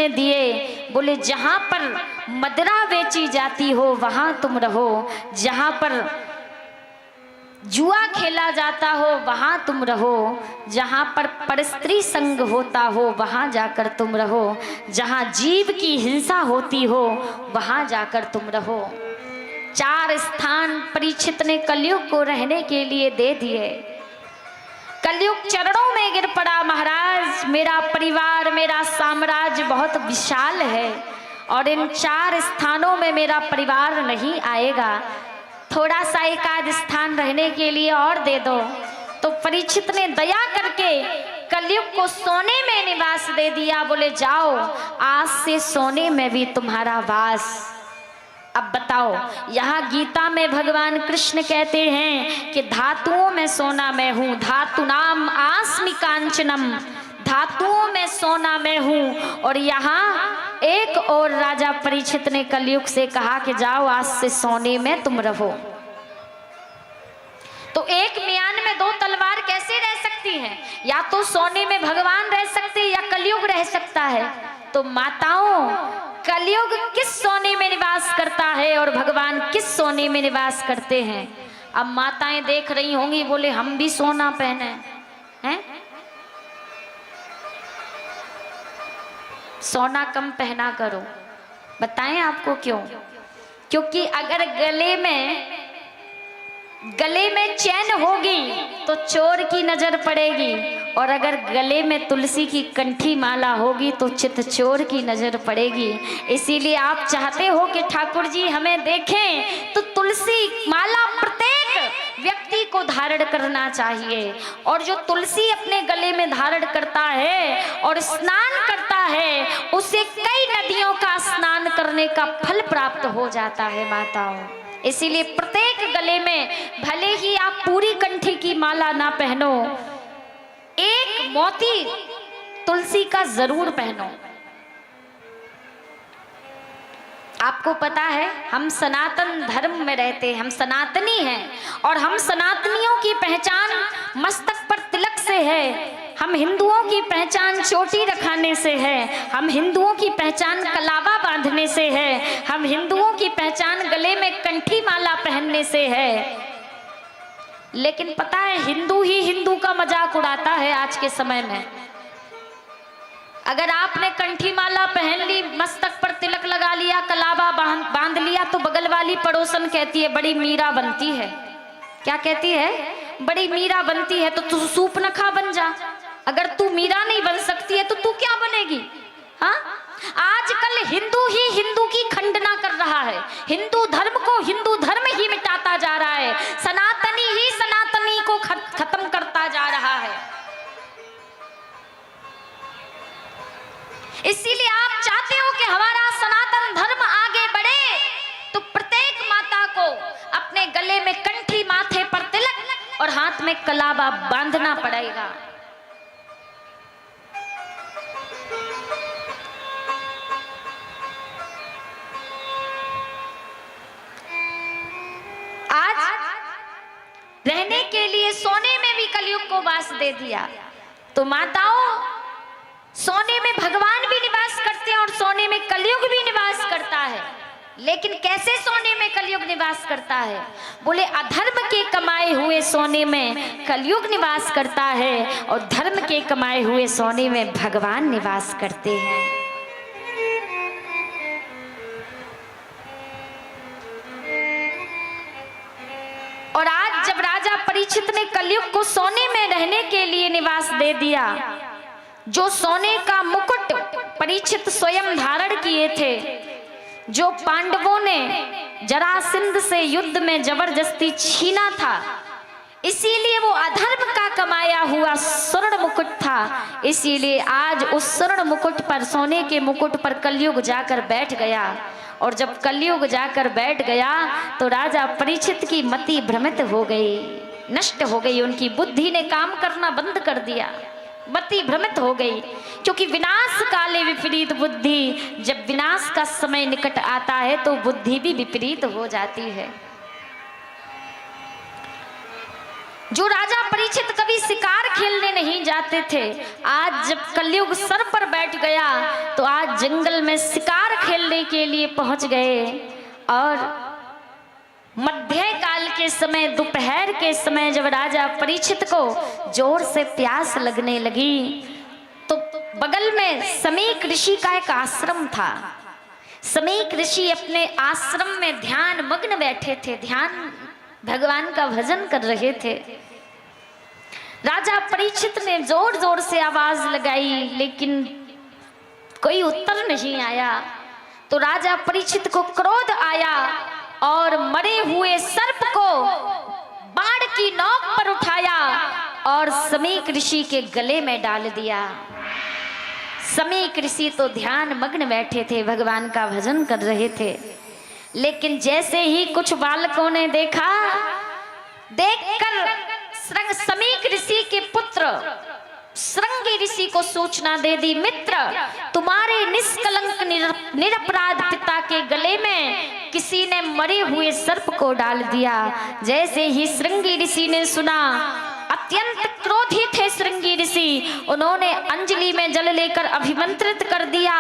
ने दिए। बोले जहाँ पर मदिरा बेची जाती हो वहाँ तुम रहो, जहाँ पर जुआ खेला जाता हो वहाँ तुम रहो, जहाँ पर परस्त्री संग होता हो वहाँ जाकर तुम रहो, जहाँ जीव की हिंसा होती हो वहाँ जाकर तुम रहो। 4 स्थान परीक्षित ने कलयुग को रहने के लिए दे दिए। कलयुग चरणों में गिर पड़ा, महाराज मेरा परिवार मेरा साम्राज्य बहुत विशाल है और इन 4 स्थानों में मेरा परिवार नहीं आएगा, थोड़ा सा एक आध स्थान रहने के लिए और दे दो। तो परीक्षित ने दया करके कलयुग को सोने में निवास दे दिया। बोले जाओ आज से सोने में भी तुम्हारा वास। अब बताओ, यहाँ गीता में भगवान कृष्ण कहते हैं कि धातुओं में सोना मैं हूँ, धातु नाम आस्मि कांचनम, धातुओं में सोना मैं हूँ। और यहाँ एक और राजा परीक्षित ने कलयुग से कहा कि जाओ आज से सोने में तुम रहो। तो एक म्यान में 2 तलवार कैसे रह सकती हैं? या तो सोने में भगवान रह सकते या कलयुग रह सकता है। तो माताओं, कलयुग किस सोने में निवास करता है और भगवान किस सोने में निवास करते हैं? अब माताएं देख रही होंगी, बोले हम भी सोना पहने हैं, सोना कम पहना करो। बताएं आपको क्यों? क्योंकि अगर गले में चैन होगी तो चोर की नजर पड़ेगी, और अगर गले में तुलसी की कंठी माला होगी तो चित चोर की नजर पड़ेगी। इसीलिए आप चाहते हो कि ठाकुर जी हमें देखें तो तुलसी माला प्रत्येक व्यक्ति को धारण करना चाहिए। और जो तुलसी अपने गले में धारण करता है और स्नान करता है, उसे कई नदियों का स्नान करने का फल प्राप्त हो जाता है माताओं। इसीलिए प्रत्येक गले में भले ही आप पूरी कंठी की माला ना पहनो, एक मोती तुलसी का जरूर पहनो। आपको पता है हम सनातन धर्म में रहते हैं, हम सनातनी हैं, और हम सनातनियों की पहचान मस्तक पर तिलक से है, हम हिंदुओं की पहचान चोटी रखाने से है, हम हिंदुओं की पहचान कलावा बांधने से है, हम हिंदुओं की पहचान गले में कंठी माला पहनने से है। लेकिन पता है हिंदू ही हिंदू का मजाक उड़ाता है आज के समय में। अगर आपने कंठी माला पहन ली, मस्तक पर तिलक लगा लिया, कलावा बांध लिया, तो बगल वाली पड़ोसन कहती है बड़ी मीरा बनती है। क्या कहती है? बड़ी मीरा बनती है। तो तू सूपनखा बन जा। अगर तू मीरा नहीं बन सकती है तो तू क्या बनेगी? हाँ, आजकल हिंदू ही हिंदू की खंडना कर रहा है, हिंदू धर्म को हिंदू धर्म ही मिटाता जा रहा है, सनातनी ही सनातनी को खत्म करता जा रहा है। इसीलिए आप चाहते हो कि हमारा सनातन धर्म आगे बढ़े, तो प्रत्येक माता को अपने गले में कंठी, माथे पर तिलक और हाथ में कलावा बांधना पड़ेगा। आज रहने के लिए सोने में भी कलयुग को वास दे दिया। तो माताओं, सोने में भगवान भी निवास करते हैं और सोने में कलयुग भी निवास करता है। लेकिन कैसे सोने में कलयुग निवास करता है? बोले अधर्म के कमाए हुए सोने में कलयुग निवास करता है और धर्म के कमाए हुए सोने में भगवान निवास करते हैं। और आज जब राजा परीक्षित ने कलयुग को सोने में रहने के लिए निवास दे दिया, जो सोने का मुकुट परीक्षित स्वयं धारण किए थे, जो पांडवों ने जरासंध से युद्ध में जबरदस्ती छीना था, इसीलिए वो अधर्म का कमाया हुआ स्वर्ण मुकुट था। इसीलिए आज उस स्वर्ण मुकुट पर, सोने के मुकुट पर कलयुग जाकर बैठ गया। और जब कलयुग जाकर बैठ गया तो राजा परीक्षित की मति भ्रमित हो गई, नष्ट हो गई, उनकी बुद्धि ने काम करना बंद कर दिया, मति भ्रमित हो गई। क्योंकि विनाश काले विपरीत बुद्धि, जब विनाश का समय निकट आता है तो बुद्धि भी विपरीत हो जाती है। जो राजा परीक्षित कभी शिकार खेलने नहीं जाते थे, आज जब कलयुग सर पर बैठ गया तो आज जंगल में शिकार खेलने के लिए पहुंच गए। और मध्य काल के समय, दोपहर के समय जब राजा परीक्षित को जोर से प्यास लगने लगी तो बगल में समीक ऋषि का एक आश्रम था। समीक ऋषि अपने आश्रम में ध्यान मग्न बैठे थे, ध्यान भगवान का भजन कर रहे थे। राजा परीक्षित ने जोर जोर से आवाज लगाई लेकिन कोई उत्तर नहीं आया। तो राजा परीक्षित को क्रोध आया और मरे हुए सर्प को बाण की नोक पर उठाया और समीक ऋषि के गले में डाल दिया। समीक ऋषि तो ध्यान मग्न बैठे थे, भगवान का भजन कर रहे थे, लेकिन जैसे ही कुछ बालकों ने देखकर समीक ऋषि के पुत्र श्रृंगी ऋषि को सूचना दे दी, मित्र तुम्हारे निष्कलंक निरपराध पिता के गले में किसी ने मरे हुए सर्प को डाल दिया। जैसे ही श्रृंगी ऋषि ने सुना, अत्यंत क्रोधित थे श्रृंगी ऋषि, उन्होंने अंजलि में जल लेकर अभिमंत्रित कर दिया।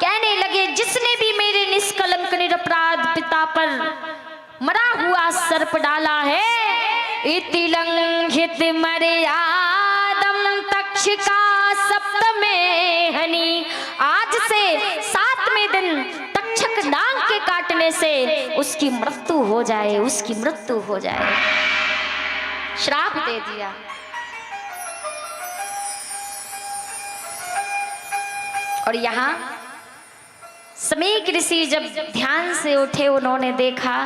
कहने लगे, जिसने भी मेरे निष्कलंक निरपराध पिता पर मरा हुआ सर्प डाला है, इति लंघित मर्यादम तक्षका सप्तमे हनि, आज से 7वें दिन तक्षक नाग के काटने से उसकी मृत्यु हो जाए, उसकी मृत्यु हो जाए। श्राप दे दिया। और यहाँ समीक ऋषि जब ध्यान से उठे, उन्होंने देखा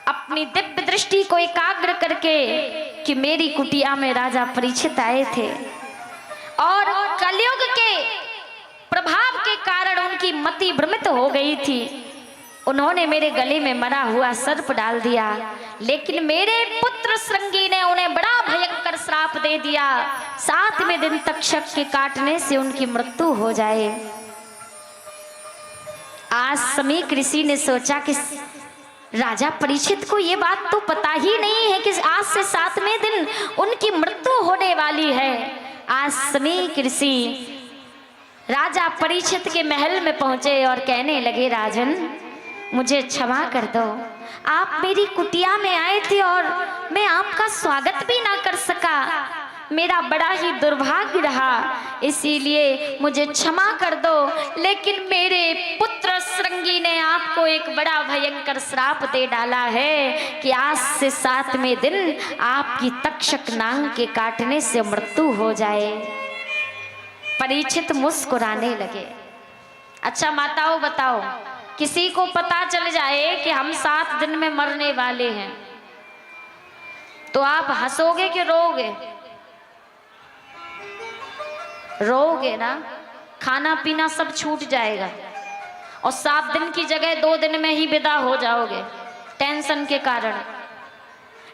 अपनी दिव्य दृष्टि को एकाग्र करके कि मेरी कुटिया में राजा परीक्षित आए थे और कलयुग के प्रभाव के कारण उनकी मति भ्रमित हो गई थी। उन्होंने मेरे गले में मरा हुआ सर्प डाल दिया, लेकिन मेरे पुत्र श्रृंगी ने उन्हें बड़ा भयंकर श्राप दे दिया, 7वें दिन तक्षक के काटने से उनकी मृत्यु हो जाए। आज समीक ऋषि ने सोचा कि राजा परीक्षित को ये बात तो पता ही नहीं है कि आज से 7वें दिन उनकी मृत्यु होने वाली है। आज समीक ऋषि राजा परीक्षित के महल में पहुंचे और कहने लगे, राजन मुझे क्षमा कर दो, आप मेरी कुटिया में आए थे और मैं आपका स्वागत भी ना कर सका, मेरा बड़ा ही दुर्भाग्य रहा, इसीलिए मुझे क्षमा कर दो। लेकिन मेरे पुत्र श्रृंगी ने आपको एक बड़ा भयंकर श्राप दे डाला है कि आज से 7वें दिन आपकी तक्षक नाग के काटने से मृत्यु हो जाए। परीक्षित मुस्कुराने लगे। अच्छा माताओं बताओ, किसी को पता चल जाए कि हम 7 दिन में मरने वाले हैं तो आप हंसोगे कि रोओगे? रोओगे ना। खाना पीना सब छूट जाएगा और 7 दिन की जगह 2 दिन में ही विदा हो जाओगे टेंशन के कारण।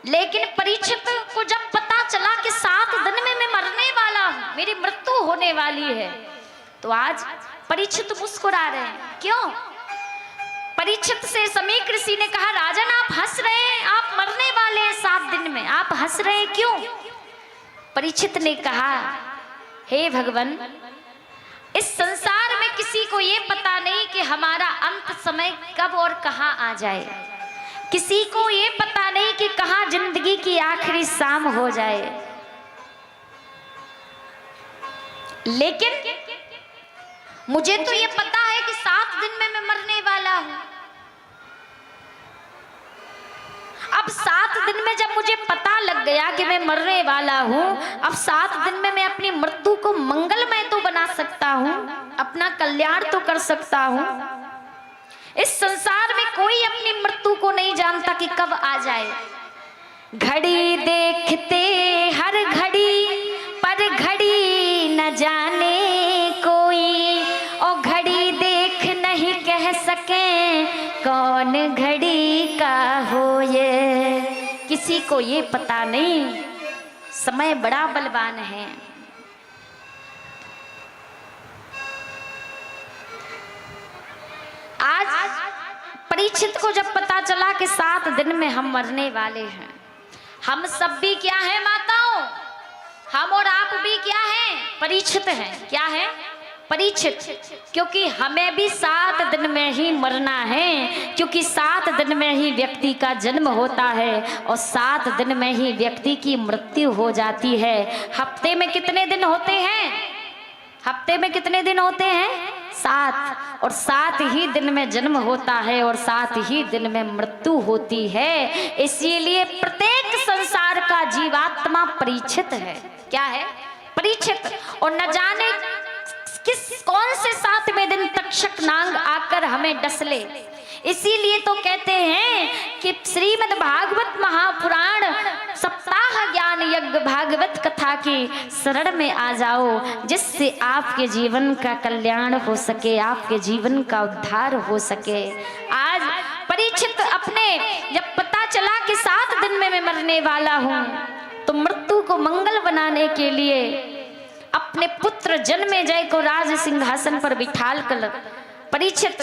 लेकिन परीक्षित को जब पता चला कि 7 दिन में मैं मरने वाला हूं, मेरी मृत्यु होने वाली है, तो आज परीक्षित मुस्कुरा रहे हैं। क्यों? परीक्षित से समीक ऋषि ने कहा, राजन आप हंस रहे हैं, आप मरने वाले हैं 7 दिन में, आप हंस रहे हैं क्यों? परीक्षित ने कहा, हे भगवान, इस संसार में किसी को ये पता नहीं कि हमारा अंत समय कब और कहां आ जाए, किसी को ये पता नहीं कि कहां जिंदगी की आखिरी शाम हो जाए, लेकिन मुझे तो ये पता है कि 7 दिन में मैं मरने वाला हूं। अब 7 दिन में जब मुझे पता लग गया कि मैं मरने वाला हूं, अब 7 दिन में मैं अपनी मृत्यु को मंगलमय तो बना सकता हूं, अपना कल्याण तो कर सकता हूं। इस संसार में कोई अपनी मृत्यु को नहीं जानता कि कब आ जाए। घड़ी देखते हर घड़ी, पर घड़ी न जाने कोई, और घड़ी देख नहीं कह सके कौन घड़ी का हो ये, किसी को ये पता नहीं। समय बड़ा बलवान है। आज परीक्षित को जब पता चला कि 7 दिन में हम मरने वाले हैं, हम सब भी क्या है माताओं, हम और आप भी क्या हैं, परीक्षित हैं। क्या है, परीक्षित। क्योंकि हमें भी 7 दिन में ही मरना है, क्योंकि 7 दिन में ही व्यक्ति का जन्म होता है और 7 दिन में ही व्यक्ति की मृत्यु हो जाती है। हफ्ते में कितने दिन होते हैं, हफ्ते में कितने दिन होते हैं, 7। और 7 ही दिन में जन्म होता है और 7 ही दिन में मृत्यु होती है। इसीलिए प्रत्येक संसार का जीवात्मा परीक्षित है। क्या है, परीक्षित। और न जाने किस कौन से 7वें दिन तक्षक नाग आकर हमें डस ले। इसीलिए तो कहते हैं कि श्रीमद् भागवत महापुराण सप्ताह ज्ञान यज्ञ भागवत कथा की शरण में आ जाओ, जिससे आपके जीवन का कल्याण हो सके, आपके जीवन का उद्धार हो सके। आज परीक्षित अपने जब पता चला कि 7 दिन में मैं मरने वाला हूँ, तो मृत्यु को मंगल बनाने के लिए अपने पुत्र जन्मेजय को राज सिंहासन पर बिठाल कर परीक्षित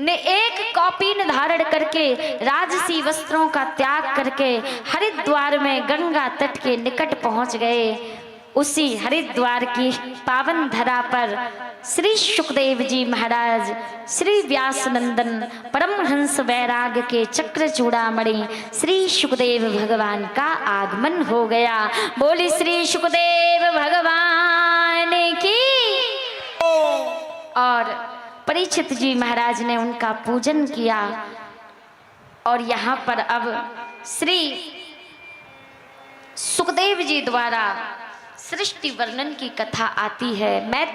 ने एक कौपीन धारण करके राजसी वस्त्रों का त्याग करके हरिद्वार में गंगा तट के निकट पहुंच गए। उसी हरिद्वार की पावन धरा पर श्री सुखदेव जी महाराज, श्री व्यास नंदन परमहंस वैराग के चक्र चूड़ामणि श्री सुखदेव भगवान का आगमन हो गया। बोली श्री सुखदेव भगवान की। और परीक्षित जी महाराज ने उनका पूजन किया। और यहाँ पर अब श्री सुखदेव जी द्वारा सृष्टि वर्णन की कथा आती है। मैं